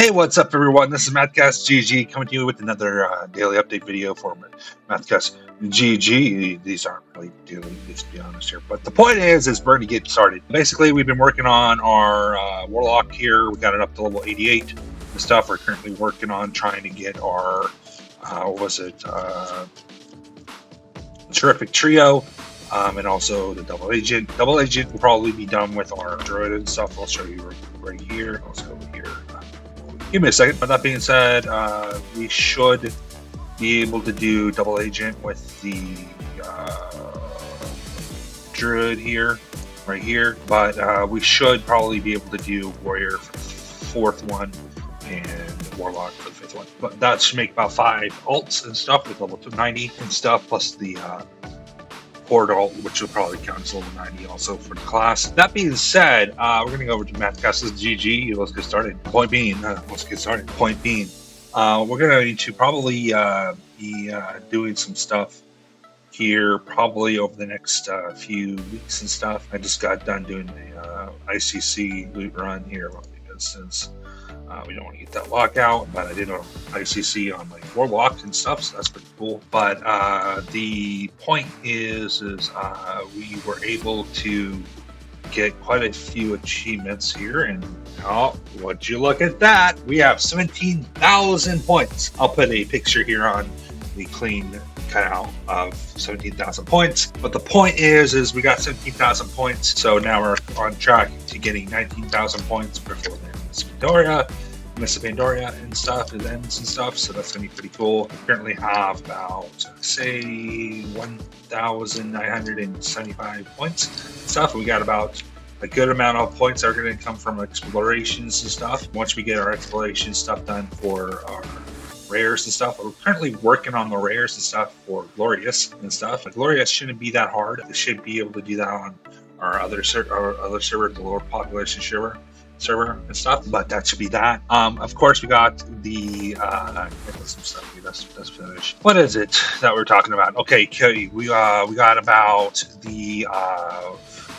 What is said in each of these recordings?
Hey, what's up, everyone? This is Mathscastsgg coming to you with another daily update video for Mathscastsgg. These aren't really daily, let's be honest here. But the point is we're going to get started. Basically, we've been working on our Warlock here. We got it up to level 88 and stuff. We're currently working on trying to get our, Terrific Trio. And also the double agent. Double agent will probably be done with our druid and stuff. I'll show you right here. Let's go over here. Give me a second. But that being said, we should be able to do double agent with the druid here, right here. But we should probably be able to do warrior for the fourth one and warlock for the fifth one. But that should make about 5 alts and stuff with level 290 and stuff, plus the Horde alt, which will probably count as level 90 also for the class. That being said, we're going to go over to Mathscastsgg. Let's get started. Point being, we're going to need to probably be doing some stuff here probably over the next few weeks and stuff. I just got done doing the ICC loot run here since we don't want to get that lockout, but I did an ICC on like Warlock and stuff, so that's pretty cool. But the point is we were able to get quite a few achievements here, and would you look at that? We have 17,000 points. I'll put a picture here on the clean cutout of 17,000 points. But the point is we got 17,000 points, so now we're on track to getting 19,000 points before the Pandaria and stuff, events and stuff, so that's going to be pretty cool. We currently have about, say, 1,975 points and stuff. We got about a good amount of points that are going to come from explorations and stuff. Once we get our exploration stuff done for our rares and stuff, we're currently working on the rares and stuff for Glorious and stuff. Like, Glorious shouldn't be that hard. We should be able to do that on our other server, the lower population server and stuff, but that should be that. Of course, we got the some stuff here. That's finished. What is it that we're talking about? Okay, we got about the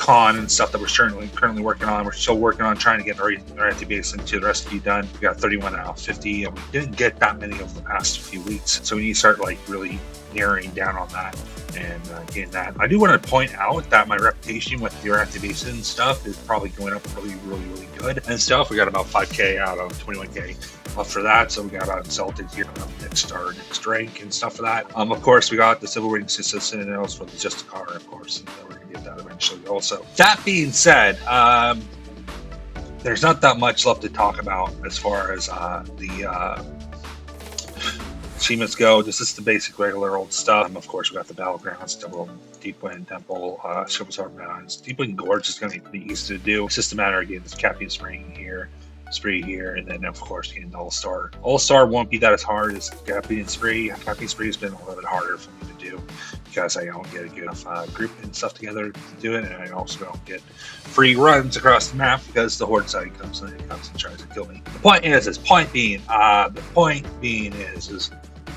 con and stuff that we're currently working on. We're still working on trying to get our anti-base into the rescue done. We got 31 out of 50, and we didn't get that many over the past few weeks, so we need to start like really narrowing down on that and getting that. I do want to point out that my reputation with your activation and stuff is probably going up really good and stuff. We got about 5k out of 21k up for that, so we got about Exalted here next rank and stuff for that. Of course, we got the Civil Ring Citadels for the Justicar, of course, and we're gonna get that eventually also. That being said, there's not that much left to talk about as far as the achievements go. This is the basic regular old stuff. Of course, we got the Battlegrounds, Double Deepwind Temple, Silver Sword Mountains. Deepwind Gorge is going to be pretty easy to do. It's just a matter of getting this Capping Spree here, and then of course getting the All-Star. All-Star won't be that as hard as Capping Spree. Capping Spree has been a little bit harder for me to do because I don't get a good enough group and stuff together to do it, and I also don't get free runs across the map because the Horde side comes and tries to kill me. The point is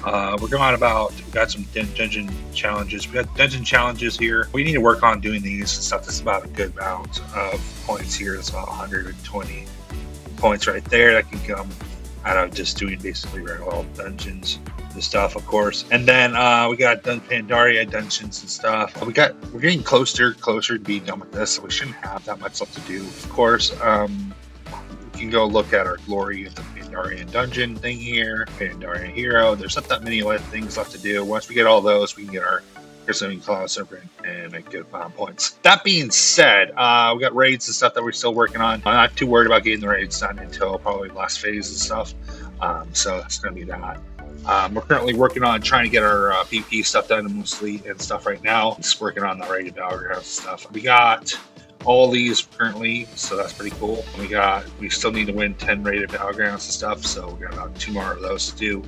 we're going about, we got some dungeon challenges. We got dungeon challenges here. We need to work on doing these and stuff. This is about a good amount of points here. It's about 120 points right there that can come out of just doing basically regular dungeons and stuff, of course. And then we got Pandaria dungeons and stuff. We're getting closer to being done with this, so we shouldn't have that much left to do. Of course, you can go look at our Glory of the Pandaria dungeon thing here, Pandaria Hero. There's not that many things left to do. Once we get all those, we can get our Cloud Serpent and make good points. That being said, we got raids and stuff that we're still working on. I'm not too worried about getting the raids done until probably last phase and stuff. So that's going to be that. We're currently working on trying to get our PvP stuff done mostly and stuff right now. Just working on the raided battlegrounds stuff. We got all these currently, so that's pretty cool. We still need to win 10 rated battlegrounds and stuff, so we got about 2 more of those to do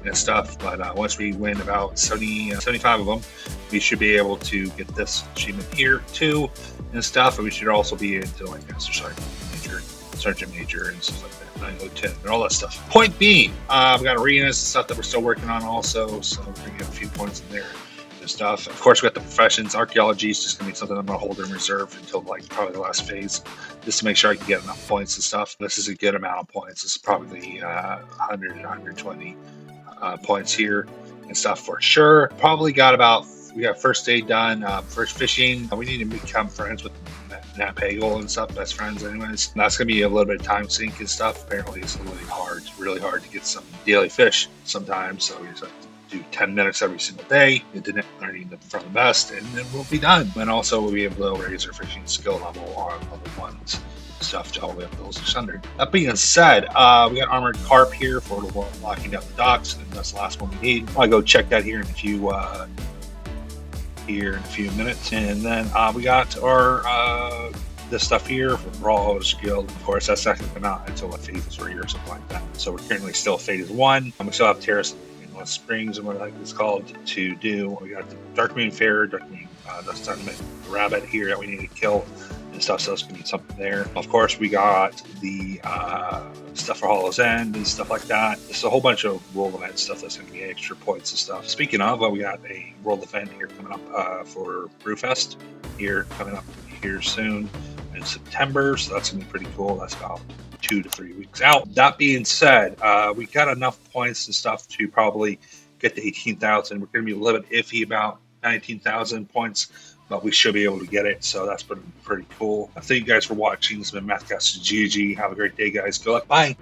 and stuff. But once we win about 75 of them, we should be able to get this achievement here too and stuff. And we should also be into like Master Sergeant Major and stuff like that, Lieutenant and all that stuff. Point being, we got arenas and stuff that we're still working on also, so we're gonna get a few points in there and stuff. Of course, we got the professions. Archaeology is just gonna be something I'm gonna hold in reserve until like probably the last phase, just to make sure I can get enough points and stuff. This is a good amount of points. This is probably 100 and 120 points here and stuff for sure. Probably got about, we got first aid done, first fishing. We need to become friends with Nat Pagel and stuff, best friends anyways. And that's gonna be a little bit of time sink and stuff. Apparently it's really hard to get some daily fish sometimes, so we just have to do 10 minutes every single day, learning them from the best, and then we'll be done. And also we'll be able to raise our fishing skill level on level 1s stuff to all the way up to level 600. That being said, we got armored carp here for locking down the docks, and that's the last one we need. I'll go check that here in a few minutes. And then we got our this stuff here for Brawlers Guild. Of course, that's not going to come out until like phase 3 or something like that. So we're currently still phase 1. We still have Terrace Springs and what like it's called to do. We got the Dark Moon Fair, Dark Moon Dust Tournament rabbit here that we need to kill and stuff, so it's gonna be something there. Of course, we got the stuff for Hollow's End and stuff like that. There's a whole bunch of world event stuff that's gonna be extra points and stuff. Speaking of, we got a world event here coming up for Brewfest here coming up here soon in September, so that's gonna be pretty cool. That's about 2 to 3 weeks out. That being said, we got enough points and stuff to probably get to 18,000. We're going to be a little bit iffy about 19,000 points, but we should be able to get it. So that's been pretty cool. Thank you guys for watching. This has been Mathscastsgg. Have a great day, guys. Good luck. Bye.